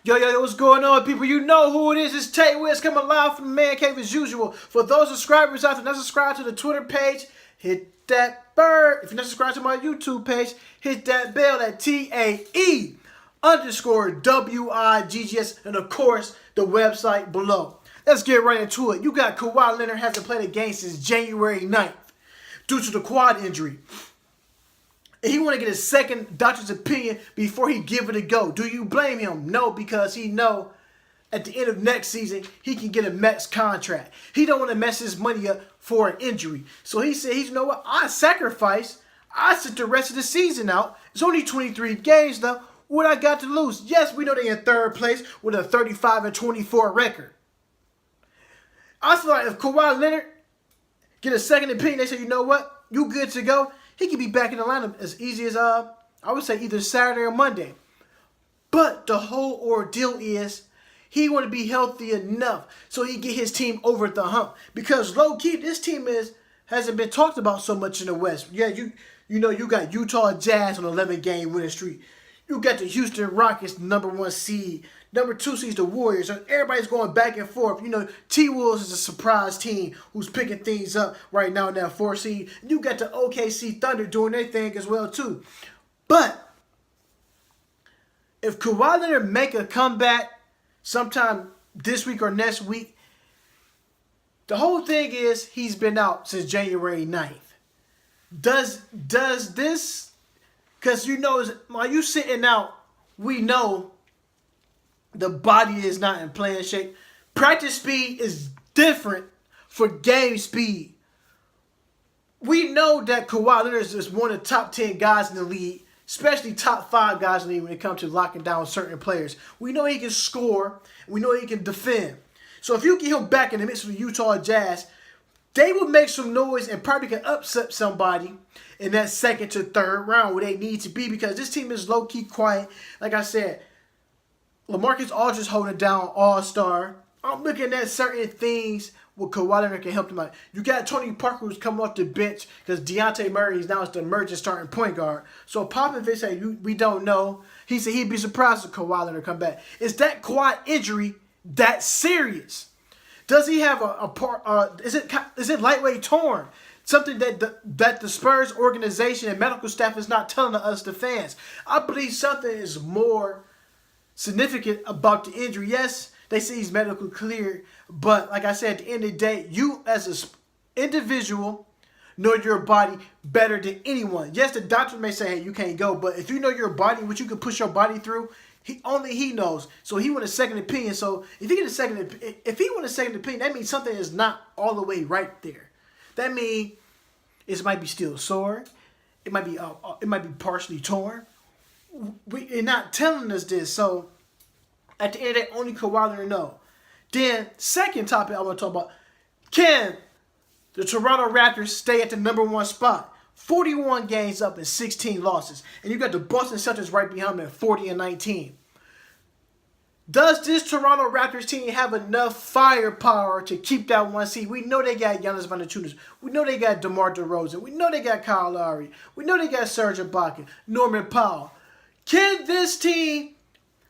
Yo, what's going on, people? You know who it is. It's Tay Wiz coming live from the Man Cave as usual. For those subscribers out there not subscribed to the Twitter page, hit that bird. If you're not subscribed to my YouTube page, hit that bell at TAE_WIGGS, and of course, the website below. Let's get right into it. You got Kawhi Leonard hasn't played a game since January 9th due to the quad injury. He want to get his second doctor's opinion before he give it a go. Do you blame him? No, because he know at the end of next season he can get a max contract. He don't want to mess his money up for an injury. So he said, you know what? I sacrifice. I sit the rest of the season out. It's only 23 games though. What I got to lose? Yes, we know they're in third place with a 35-24 record. I feel like if Kawhi Leonard get a second opinion, they say, you know what? You good to go. He could be back in the lineup as easy as, I would say, either Saturday or Monday. But the whole ordeal is he want to be healthy enough so he get his team over the hump. Because low-key, this team hasn't been talked about so much in the West. Yeah, you know, you got Utah Jazz on an 11-game winning streak. You got the Houston Rockets, #1 seed. Number 2 seeds the Warriors. So everybody's going back and forth. You know, T-Wolves is a surprise team who's picking things up right now in that 4 seed. You got the OKC Thunder doing their thing as well too. But if Kawhi Leonard make a comeback sometime this week or next week, the whole thing is he's been out since January 9th. Does this, because you know, while you sitting out, we know the body is not in playing shape. Practice speed is different for game speed. We know that Kawhi Leonard is one of the top 10 guys in the league, especially top 5 guys in the league when it comes to locking down certain players. We know he can score. We know he can defend. So if you get him back in the midst of the Utah Jazz, they will make some noise and probably can upset somebody in that second to third round where they need to be, because this team is low-key quiet. Like I said, LaMarcus Aldridge holding down all-star. I'm looking at certain things where Kawhi Leonard can help them out. You got Tony Parker who's coming off the bench because Dejounte Murray is now the emerging starting point guard. So Popovich said, we don't know. He said he'd be surprised if Kawhi Leonard come back. Is that quad injury that serious? Does he have a part? Is it lightweight torn? Something that the Spurs organization and medical staff is not telling us, the fans. I believe something is more significant about the injury. Yes, they say he's medically cleared, but like I said, at the end of the day, you as an individual know your body better than anyone. Yes, the doctor may say, hey, you can't go, but if you know your body, what you can push your body through, only he knows. So he want a second opinion. So if he want a second opinion, that means something is not all the way right there. That means it might be still sore. It might be partially torn. They're not telling us this. So at the end of the day, only Kawhi Leonard know. Then second topic I want to talk about: can the Toronto Raptors stay at the #1 spot? 41 games up and 16 losses. And you got the Boston Celtics right behind them at 40-19. Does this Toronto Raptors team have enough firepower to keep that 1 seed? We know they got Giannis Antetokounmpo. We know they got DeMar DeRozan. We know they got Kyle Lowry. We know they got Serge Ibaka, Norman Powell. Can this team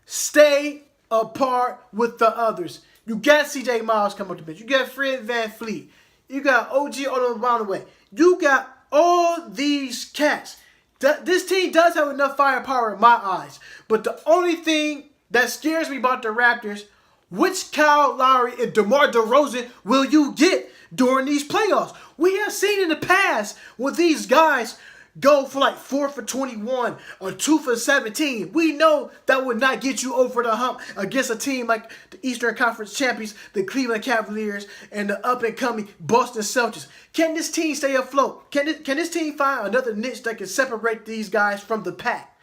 stay apart with the others? You got CJ Miles coming up the bench. You got Fred VanVleet. You got OG Anunoby. You got all these cats. This team does have enough firepower in my eyes. But the only thing that scares me about the Raptors, which Kyle Lowry and DeMar DeRozan will you get during these playoffs? We have seen in the past when these guys go for like 4 for 21 or 2 for 17. We know that would not get you over the hump against a team like the Eastern Conference champions, the Cleveland Cavaliers, and the up-and-coming Boston Celtics. Can this team stay afloat? Can this team find another niche that can separate these guys from the pack?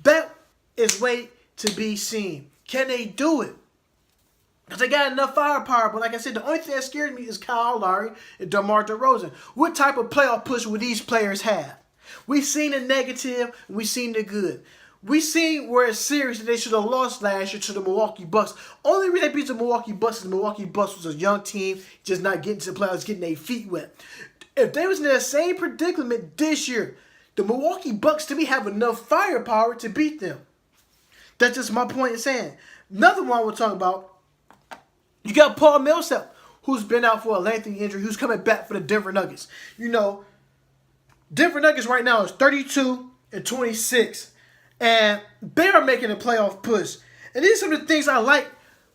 That is wait to be seen. Can they do it? Because they got enough firepower. But like I said, the only thing that scares me is Kyle Lowry and DeMar DeRozan. What type of playoff push would these players have? We've seen the negative, we've seen the good. We've seen where it's serious that they should have lost last year to the Milwaukee Bucks. Only reason they beat the Milwaukee Bucks is the Milwaukee Bucks was a young team, just not getting to the playoffs, getting their feet wet. If they was in that same predicament this year, the Milwaukee Bucks to me have enough firepower to beat them. That's just my point in saying. Another one we'll talk about, you got Paul Millsap, who's been out for a lengthy injury, who's coming back for the Denver Nuggets. You know, Denver Nuggets right now is 32-26, and they are making a playoff push. And these are some of the things I like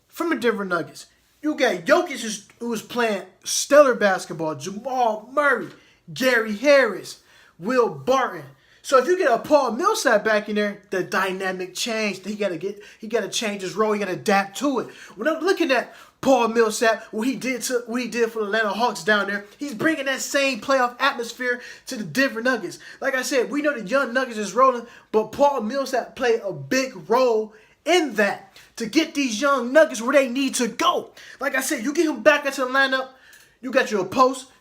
from the Denver Nuggets. You got Jokic, who is playing stellar basketball, Jamal Murray, Gary Harris, Will Barton. So if you get a Paul Millsap back in there, the dynamic change. He got to change his role. He got to adapt to it. When I'm looking at Paul Millsap, what he did for the Atlanta Hawks down there, he's bringing that same playoff atmosphere to the Denver Nuggets. Like I said, we know the young Nuggets is rolling, but Paul Millsap played a big role in that to get these young Nuggets where they need to go. Like I said, you get him back into the lineup. You got your post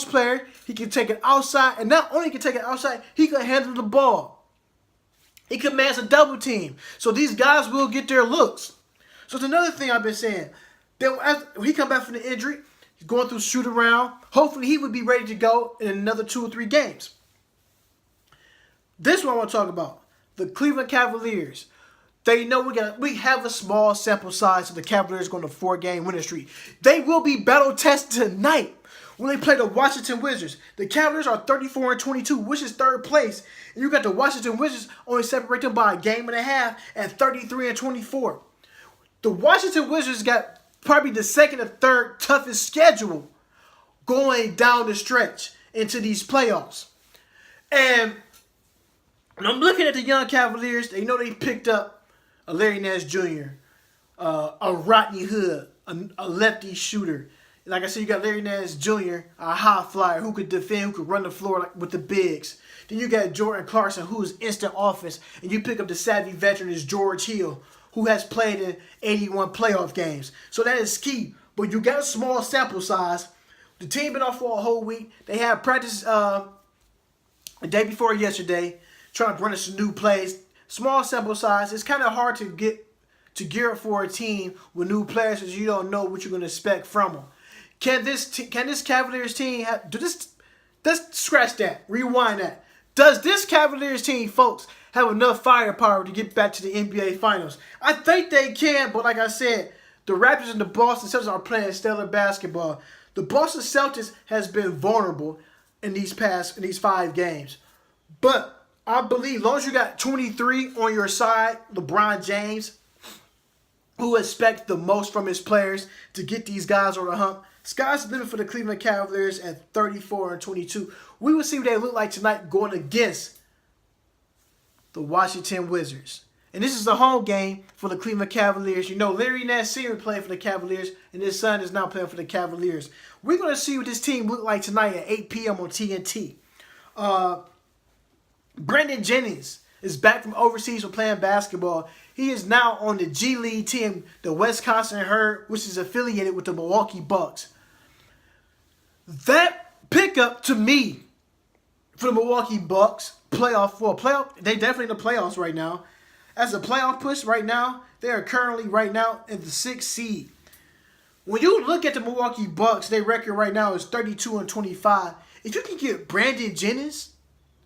player. He can take it outside, and not only can take it outside, he can handle the ball. He commands a double team, so these guys will get their looks. So it's another thing I've been saying. Then when he come back from the injury, he's going through shoot around. Hopefully, he would be ready to go in another 2 or 3 games. This one I want to talk about: the Cleveland Cavaliers. They know we have a small sample size, so the Cavaliers going to 4-game winning streak. They will be battle tested tonight when they play the Washington Wizards. The Cavaliers are 34-22, which is third place. And you got the Washington Wizards only separate them by a game and a half at 33-24. The Washington Wizards got probably the second or third toughest schedule going down the stretch into these playoffs. And when I'm looking at the young Cavaliers, they know they picked up a Larry Nance Jr., a Rodney Hood, a lefty shooter. Like I said, you got Larry Nance Jr., a high flyer who could defend, who could run the floor with the bigs. Then you got Jordan Clarkson, who's instant offense. And you pick up the savvy veteran is George Hill, who has played in 81 playoff games. So that is key. But you got a small sample size. The team been off for a whole week. They had practice the day before yesterday, trying to run some new plays. Small sample size. It's kind of hard to gear up for a team with new players because you don't know what you're going to expect from them. Can this Cavaliers team do this? Let's scratch that. Rewind that. Does this Cavaliers team, folks, have enough firepower to get back to the NBA Finals? I think they can, but like I said, the Raptors and the Boston Celtics are playing stellar basketball. The Boston Celtics has been vulnerable in these 5 games, but I believe as long as you got 23 on your side, LeBron James, who expects the most from his players to get these guys over the hump. Sky's the limit for the Cleveland Cavaliers at 34-22. We will see what they look like tonight going against the Washington Wizards. And this is the home game for the Cleveland Cavaliers. You know, Larry Nance Sr. playing for the Cavaliers, and his son is now playing for the Cavaliers. We're going to see what this team look like tonight at 8 p.m. on TNT. Brandon Jennings is back from overseas for playing basketball. He is now on the G League team, the Wisconsin Herd, which is affiliated with the Milwaukee Bucks. That pickup to me for the Milwaukee Bucks, they definitely in the playoffs right now. As a playoff push right now, they are currently right now in the 6th seed. When you look at the Milwaukee Bucks, their record right now is 32-25. If you can get Brandon Jennings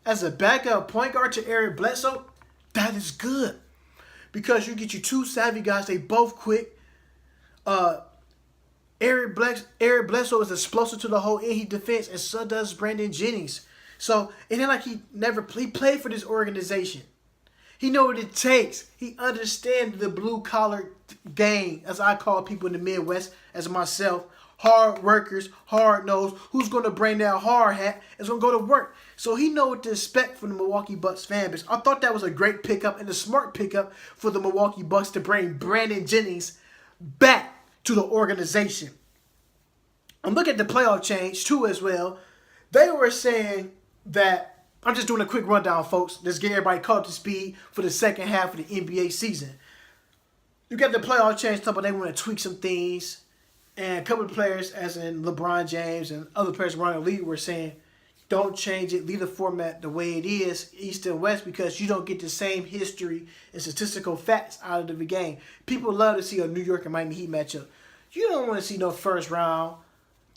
as a backup point guard to Eric Bledsoe, that is good. Because you get your 2 savvy guys, they both quick. Eric Bledsoe is explosive to the whole end. He defends, and so does Brandon Jennings. So it ain't like he played for this organization. He know what it takes. He understands the blue collar game, as I call people in the Midwest, as myself. Hard workers, hard nosed, who's going to bring that hard hat is going to go to work. So he know what to expect from the Milwaukee Bucks fan base. I thought that was a great pickup and a smart pickup for the Milwaukee Bucks to bring Brandon Jennings back to the organization. I'm looking at the playoff change too as well. They were saying that, I'm just doing a quick rundown, folks. Let's get everybody caught up to speed for the second half of the NBA season. You got the playoff change, but they want to tweak some things. And a couple of players, as in LeBron James and other players around the league, were saying, don't change it. Leave the format the way it is, East and West, because you don't get the same history and statistical facts out of the game. People love to see a New York and Miami Heat matchup. You don't want to see no first round,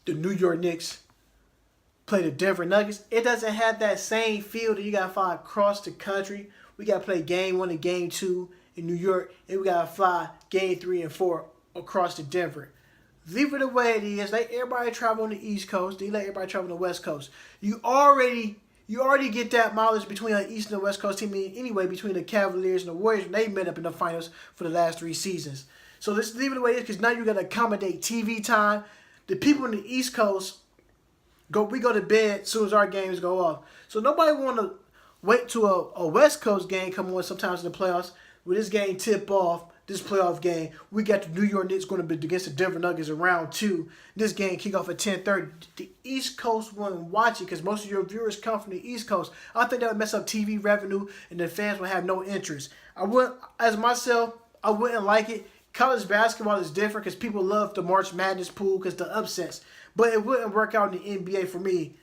the New York Knicks play the Denver Nuggets. It doesn't have that same feel that you got to find across the country. We got to play game 1 and game 2 in New York, and we got to fly game 3 and 4 across to Denver. Leave it the way it is. Let everybody travel on the East Coast. They let everybody travel on the West Coast. You already get that mileage between the East and the West Coast team anyway, between the Cavaliers and the Warriors when they met up in the finals for the last 3 seasons. So let's leave it the way it is, because now you got to accommodate TV time. The people in the East Coast, we go to bed as soon as our games go off. So nobody want to wait till a West Coast game come on sometimes in the playoffs. With this game tip off, this playoff game, we got the New York Knicks going to be against the Denver Nuggets in round 2. This game kick off at 10:30. The East Coast wouldn't watch it because most of your viewers come from the East Coast. I think that would mess up TV revenue, and the fans would have no interest. I wouldn't like it. College basketball is different because people love the March Madness pool because the upsets. But it wouldn't work out in the NBA for me,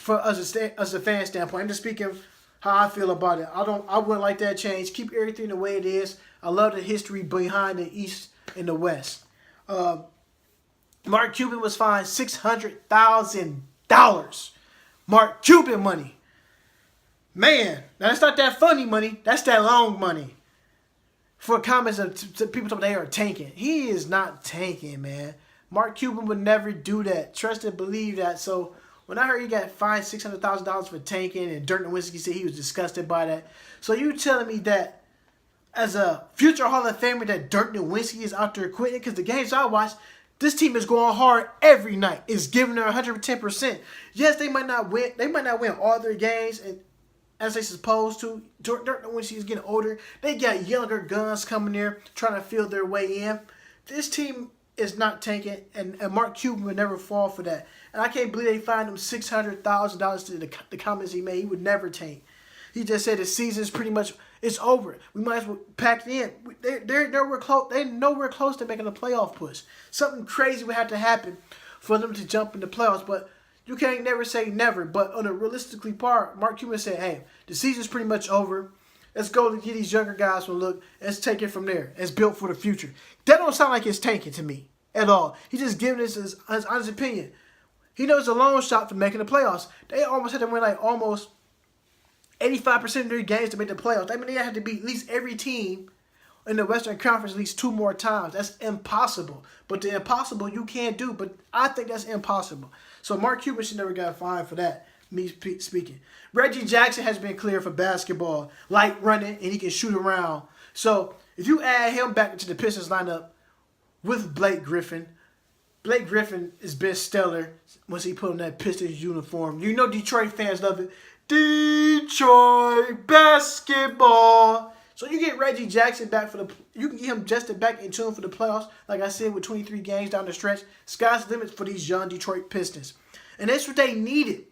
as a fan standpoint. I'm just speaking how I feel about it. I wouldn't like that change. Keep everything the way it is. I love the history behind the East and the West. Mark Cuban was fined $600,000. Mark Cuban money. Man, now that's not that funny money. That's that long money. For comments of people talking they are tanking. He is not tanking, man. Mark Cuban would never do that. Trust and believe that. So when I heard he got fined $600,000 for tanking, and Dirk Nowitzki said he was disgusted by that. So you telling me that as a future Hall of Famer that Dirk Nowitzki is out there quitting? Because the games I watch, this team is going hard every night. It's giving them 110%. Yes, they might not win. They might not win all their games, and as they supposed to. Dirk Nowitzki is getting older. They got younger guns coming there trying to feel their way in. This team is not tanking, and Mark Cuban would never fall for that. And I can't believe they fined him $600,000 to the comments he made. He would never tank. He just said the season's pretty much it's over. We might as well pack it in. They're nowhere close. They're nowhere close to making a playoff push. Something crazy would have to happen for them to jump in the playoffs. But you can't never say never. But on a realistically part, Mark Cuban said, "Hey, the season's pretty much over. Let's go to get these younger guys one look. Let's take it from there. It's built for the future." That don't sound like it's tanking to me at all. He's just giving us his honest opinion. He knows a long shot for making the playoffs. They almost had to win like almost 85% of their games to make the playoffs. I mean, they had to beat at least every team in the Western Conference at least 2 more times. That's impossible. But the impossible you can't do. But I think that's impossible. So Mark Cuban should never got fined for that, me speaking. Reggie Jackson has been cleared for basketball. Light running, and he can shoot around. So if you add him back into the Pistons lineup with Blake Griffin has been stellar once he put on that Pistons uniform. You know Detroit fans love it. Detroit basketball. So you get Reggie Jackson back you can get him just back in tune for the playoffs. Like I said, with 23 games down the stretch, sky's the limit for these young Detroit Pistons. And that's what they needed.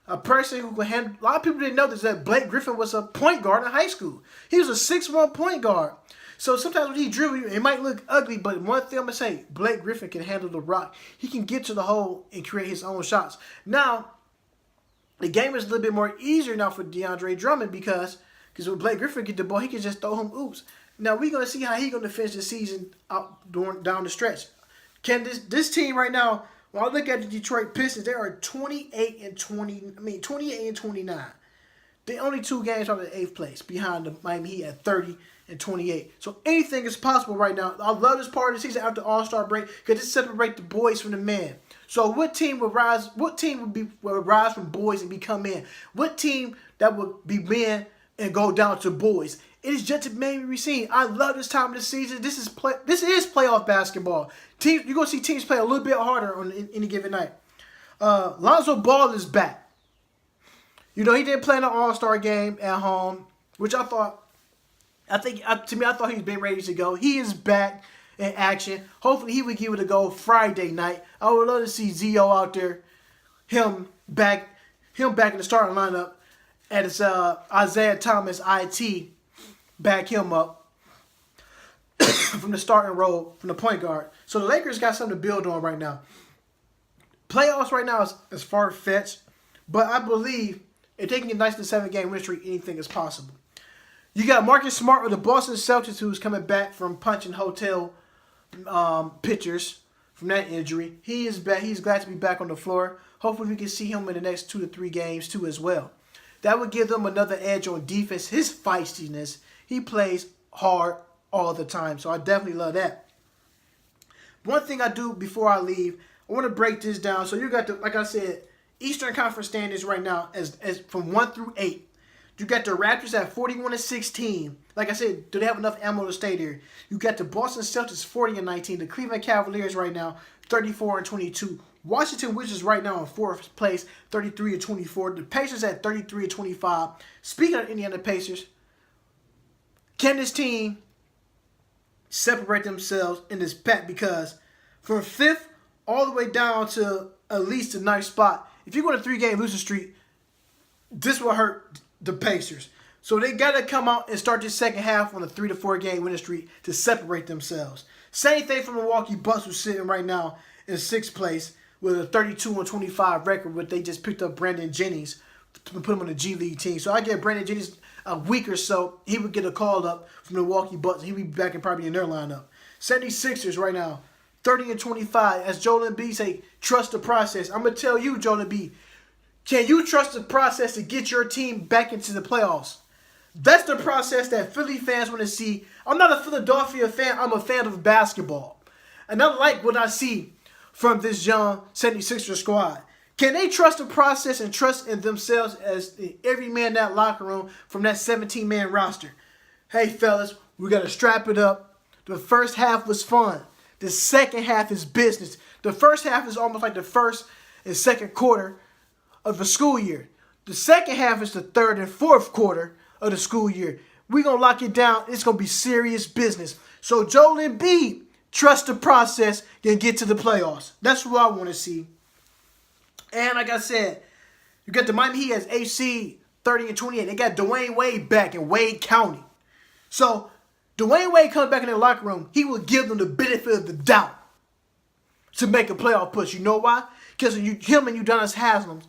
A person who could handle. A lot of people didn't know this, that Blake Griffin was a point guard in high school. He was a 6'1" point guard. So sometimes when he dribbles, it might look ugly, but one thing I'm going to say, Blake Griffin can handle the rock. He can get to the hole and create his own shots. Now, the game is a little bit more easier now for DeAndre Drummond because when Blake Griffin get the ball, he can just throw him oops. Now, we're going to see how he's going to finish the season out down the stretch. Can this team right now, when I look at the Detroit Pistons, they are 28 and 29. They're only 2 games out of the 8th place behind the Miami Heat at 30 and 28. So anything is possible right now. I love this part of the season after All-Star break because it separates the boys from the men. So what team would rise? What team would rise from boys and become men? What team that would be men and go down to boys? It is just to maybe be seen. I love this time of the season. This is playoff basketball. You're gonna see teams play a little bit harder on any given night. Lonzo Ball is back. You know, he didn't play in the All-Star game at home, which I thought he's been ready to go. He is back in action. Hopefully he would give it a go Friday night. I would love to see Zio out there, him back in the starting lineup, and it's Isaiah Thomas IT back him up from the starting role from the point guard. So the Lakers got something to build on right now. Playoffs right now is far-fetched, but I believe if they can get nice to 7-game win streak, anything is possible. You got Marcus Smart of the Boston Celtics, who's coming back from punching hotel pitchers from that injury. He is back. He's glad to be back on the floor. Hopefully we can see him in the next 2 to 3 games too as well. That would give them another edge on defense. His feistiness He plays hard all the time. So I definitely love that. One thing I do before I leave, I want to break this down. So you got the, like I said, Eastern Conference standings right now as from 1 through 8. You got the Raptors at 41-16. Like I said, do they have enough ammo to stay there? You got the Boston Celtics 40-19. The Cleveland Cavaliers right now 34-22. Washington Wizards right now in 4th place, 33-24. The Pacers at 33-25. Speaking of Indiana Pacers, can this team separate themselves in this pack? Because from 5th all the way down to at least the 9th spot, if you go on a 3-game losing streak, this will hurt the Pacers. So they got to come out and start this second half on a 3 to 4 game winning streak to separate themselves. Same thing for Milwaukee Bucks, who's sitting right now in 6th place with a 32-25 record, but they just picked up Brandon Jennings to put him on the G League team. So I get Brandon Jennings a week or so, he would get a call up from the Milwaukee Bucks. He'd be back and probably in their lineup. 76ers right now, 30-25. As Joel Embiid say, trust the process. I'm going to tell you, Joel Embiid, can you trust the process to get your team back into the playoffs? That's the process that Philly fans want to see. I'm not a Philadelphia fan. I'm a fan of basketball. And I like what I see from this young 76ers squad. Can they trust the process and trust in themselves as every man in that locker room from that 17-man roster? Hey, fellas, we got to strap it up. The first half was fun. The second half is business. The first half is almost like the first and second quarter of the school year. The second half is the third and fourth quarter of the school year. We're going to lock it down. It's going to be serious business. So Joel Embiid, trust the process and get to the playoffs. That's what I want to see. And like I said, you got the Miami Heat as AC 30-28. They got Dwayne Wade back in Wade County. So Dwayne Wade comes back in their locker room. He will give them the benefit of the doubt to make a playoff push. You know why? Because him and Udonis Haslem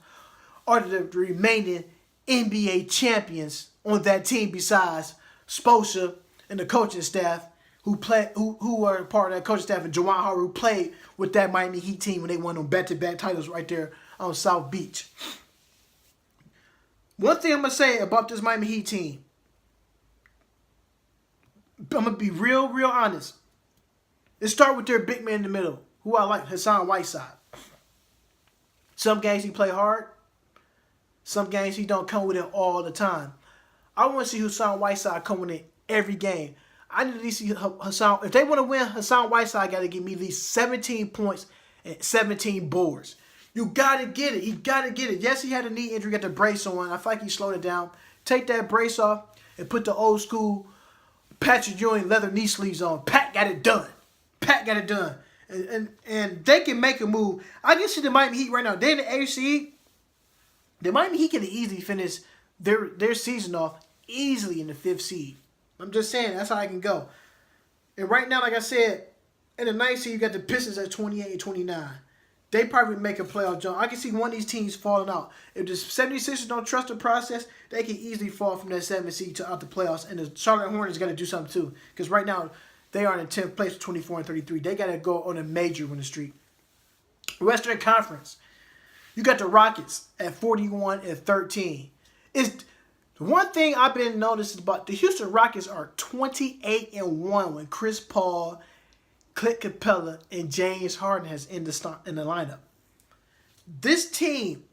are the remaining NBA champions on that team besides Spoelstra and the coaching staff who were part of that coaching staff, and Juwan Howard, who played with that Miami Heat team when they won them back-to-back titles right there on South Beach. One thing I'm going to say about this Miami Heat team, I'm going to be real honest. It starts with their big man in the middle, who I like, Hassan Whiteside. Some games he play hard. Some games he don't come with it all the time. I want to see Hassan Whiteside come with it every game. I need to at least see Hassan. If they want to win, Hassan Whiteside got to give me at least 17 points and 17 boards. You got to get it. He got to get it. Yes, he had a knee injury, got the brace on. I feel like he slowed it down. Take that brace off and put the old school Patrick Ewing leather knee sleeves on. Pat got it done. Pat got it done. And they can make a move. I can see the Miami Heat right now. They're in the AFC. The Miami Heat can easily finish their season off easily in the 5th seed. I'm just saying, that's how I can go. And right now, like I said, in the 9th seed, you got the Pistons at 28-29. They probably make a playoff jump. I can see one of these teams falling out. If the 76ers don't trust the process, they can easily fall from that 7th seed to out the playoffs. And the Charlotte Hornets got to do something too. Because right now, they are in 10th place with 24-33. They got to go on a major winning streak. Western Conference. You got the Rockets at 41-13. It's the one thing I've been noticing about the Houston Rockets are 28-1 when Chris Paul, Clint Capella, and James Harden has in the lineup. This team,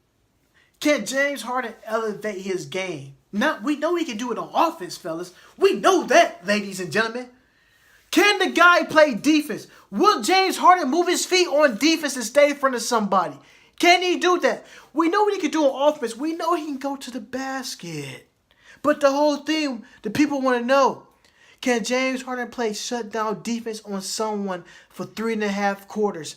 can James Harden elevate his game? Now, we know he can do it on offense, fellas. We know that, ladies and gentlemen. Can the guy play defense? Will James Harden move his feet on defense and stay in front of somebody? Can he do that? We know what he can do on offense. We know he can go to the basket. But the whole thing, the people want to know, can James Harden play shutdown defense on someone for 3.5 quarters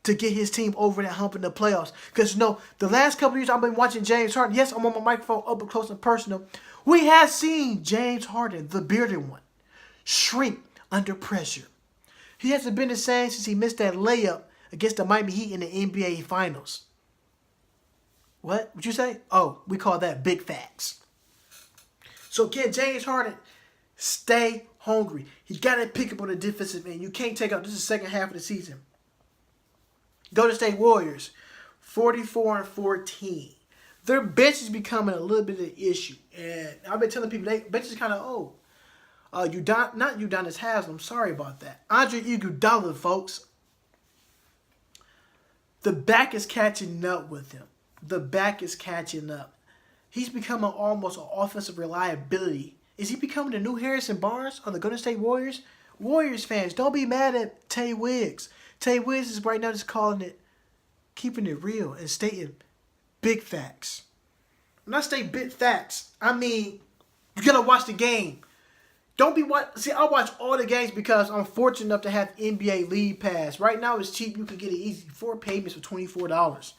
to get his team over that hump in the playoffs? Because, the last couple of years I've been watching James Harden. Yes, I'm on my microphone up close and personal. We have seen James Harden, the bearded one, shrink under pressure. He hasn't been the same since he missed that layup against the Miami Heat in the NBA Finals. What? What'd you say? Oh, we call that big facts. So can James Harden stay hungry? He got to pick up on the defensive end. You can't take out. This is the second half of the season. Golden State Warriors, 44-14. Their bench is becoming a little bit of an issue. And I've been telling people, their bench is kind of old. Not Udonis Haslam. Sorry about that. Andre Iguodala, folks. The back is catching up with him. The back is catching up. He's becoming almost an offensive reliability. Is he becoming the new Harrison Barnes on the Golden State Warriors? Warriors fans, don't be mad at Tay Wiggs. Tay Wiggs is right now just calling it, keeping it real and stating big facts. When I say big facts, I mean you gotta watch the game. Don't be see. I watch all the games because I'm fortunate enough to have NBA League Pass. Right now it's cheap. You can get it easy. 4 payments for $24.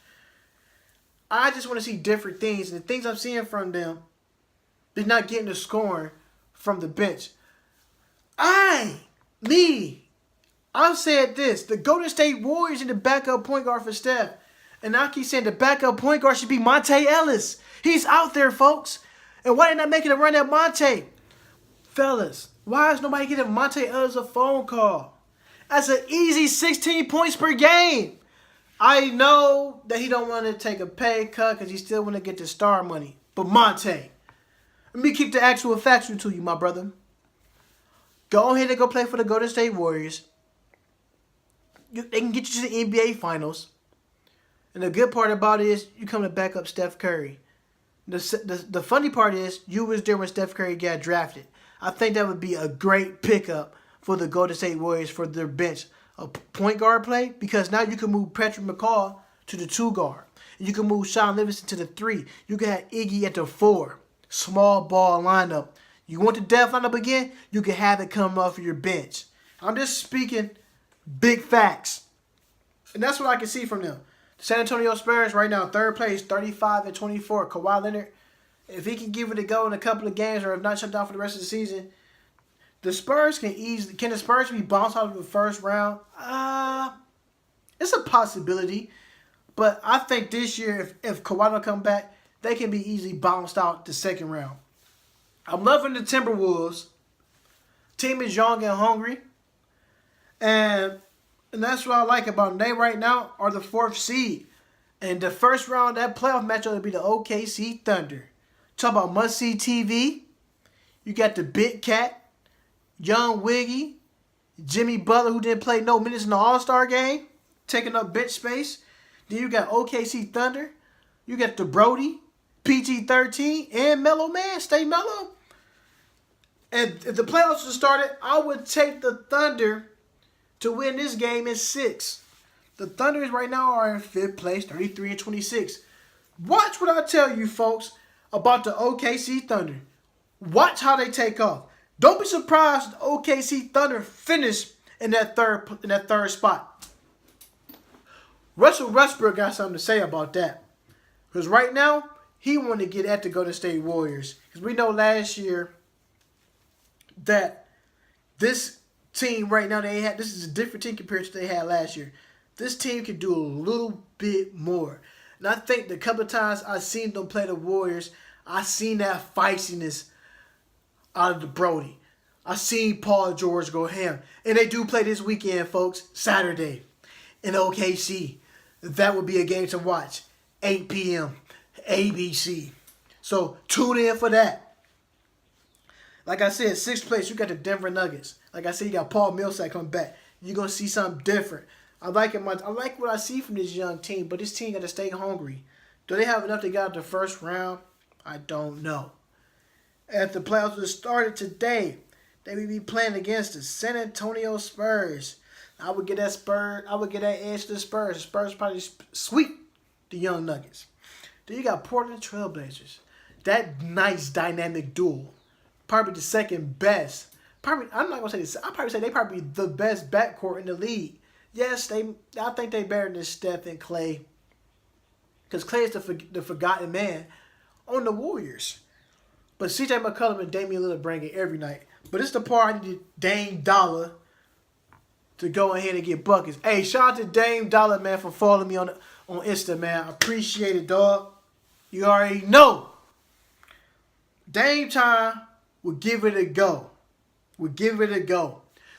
I just want to see different things, and the things I'm seeing from them, they're not getting the scoring from the bench. I've said this: the Golden State Warriors in the backup point guard for Steph, and I keep saying the backup point guard should be Monte Ellis. He's out there, folks, and why they not making a run at Monte? Fellas, why is nobody giving Monte Ellis a phone call? That's an easy 16 points per game. I know that he don't want to take a pay cut because he still want to get the star money. But Monte, let me keep the actual facts to you, my brother. Go ahead and go play for the Golden State Warriors. They can get you to the NBA Finals. And the good part about it is you come to back up Steph Curry. The funny part is you was there when Steph Curry got drafted. I think that would be a great pickup for the Golden State Warriors for their bench. A point guard play, because now you can move Patrick McCaw to the 2 guard. You can move Sean Livingston to the 3. You can have Iggy at the 4. Small ball lineup. You want the depth lineup again? You can have it come off of your bench. I'm just speaking big facts. And that's what I can see from them. The San Antonio Spurs right now, 3rd place, 35-24. Kawhi Leonard, if he can give it a go in a couple of games or if not shut down for the rest of the season, the Spurs can the Spurs be bounced out of the first round? It's a possibility. But I think this year, if Kawhi don't come back, they can be easily bounced out the second round. I'm loving the Timberwolves. Team is young and hungry. And that's what I like about them. They right now are the 4th seed. And the first round, that playoff matchup will be the OKC Thunder. Talk about must-see TV. You got the Big Cat, Young Wiggy, Jimmy Butler, who didn't play no minutes in the All-Star game, taking up bench space. Then you got OKC Thunder. You got the Brody, PG-13, and Mellow Man. Stay mellow. And if the playoffs started, I would take the Thunder to win this game in 6. The Thunders right now are in 5th place, 33-26. Watch what I tell you, folks, about the OKC Thunder. Watch how they take off. Don't be surprised if the OKC Thunder finish in that third spot. Russell Westbrook got something to say about that. Because right now, he wanted to get at the Golden State Warriors. Because we know last year that this team right now, this is a different team compared to what they had last year. This team can do a little bit more. And I think the couple of times I've seen them play the Warriors, I've seen that feistiness out of the Brody. I seen Paul George go ham. And they do play this weekend, folks, Saturday in OKC. That would be a game to watch. 8 p.m. ABC. So tune in for that. Like I said, 6th place, you got the Denver Nuggets. Like I said, you got Paul Millsap coming back. You're going to see something different. I like what I see from this young team, but this team got to stay hungry. Do they have enough to get out the first round? I don't know. If the playoffs would have started today, they would be playing against the San Antonio Spurs. I would get that edge to the Spurs. The Spurs probably sweep the young Nuggets. Then you got Portland Trailblazers. That nice dynamic duel. Probably the second best. I'm not gonna say this. I'll probably say they probably the best backcourt in the league. Yes, I think they better than Steph and Clay. Because Clay is the forgotten man on the Warriors. But CJ McCollum and Damian Lillard bring it every night. But it's the part I need Dame Dollar to go ahead and get buckets. Hey, shout out to Dame Dollar, man, for following me on Insta, man. I appreciate it, dog. You already know. Dame time will give it a go.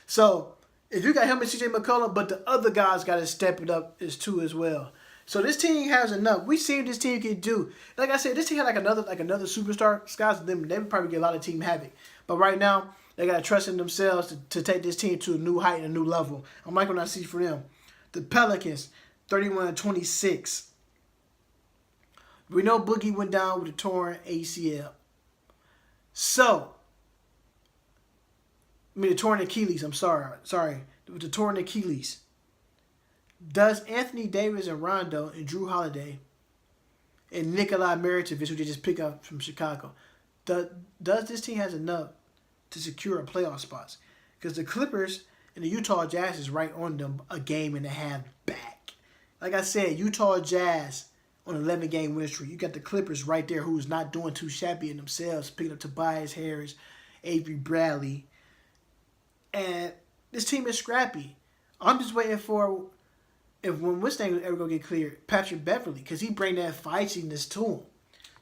So, if you got him and CJ McCollum, but the other guys got to step it up as well. So this team has enough. We seen what this team can do. Like I said, this team had like another superstar. Guys, they would probably get a lot of team havoc. But right now, They got to trust in themselves to take this team to a new height and a new level. I'm liking what I see for them. The Pelicans, 31-26. We know Boogie went down with a torn ACL. The torn Achilles, I'm sorry. With the torn Achilles. Does Anthony Davis and Rondo and Drew Holiday and Nikolai Mirotic, who they just picked up from Chicago, does this team has enough to secure a playoff spots? Because the Clippers and the Utah Jazz is right on them, a game and a half back. Like I said, Utah Jazz on an 11-game win streak. You got the Clippers right there, who's not doing too shabby in themselves, picking up Tobias Harris, Avery Bradley. And this team is scrappy. I'm just waiting for, when this thing ever going to get cleared, Patrick Beverly, because he bring that feistiness to him.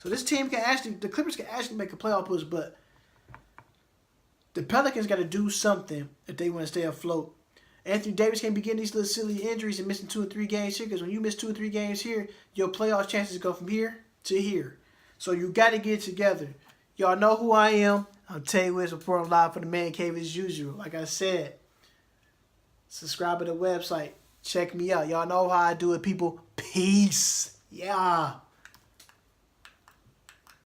So this team the Clippers can actually make a playoff push, but the Pelicans got to do something if they want to stay afloat. Anthony Davis can't be getting these little silly injuries and missing 2 or 3 games here, because when you miss 2 or 3 games here, your playoff chances go from here to here. So you got to get it together. Y'all know who I am. I'm Tay Wiz, reporting live for the Man Cave as usual. Like I said, subscribe to the website. Check me out. Y'all know how I do it, people. Peace. Yeah.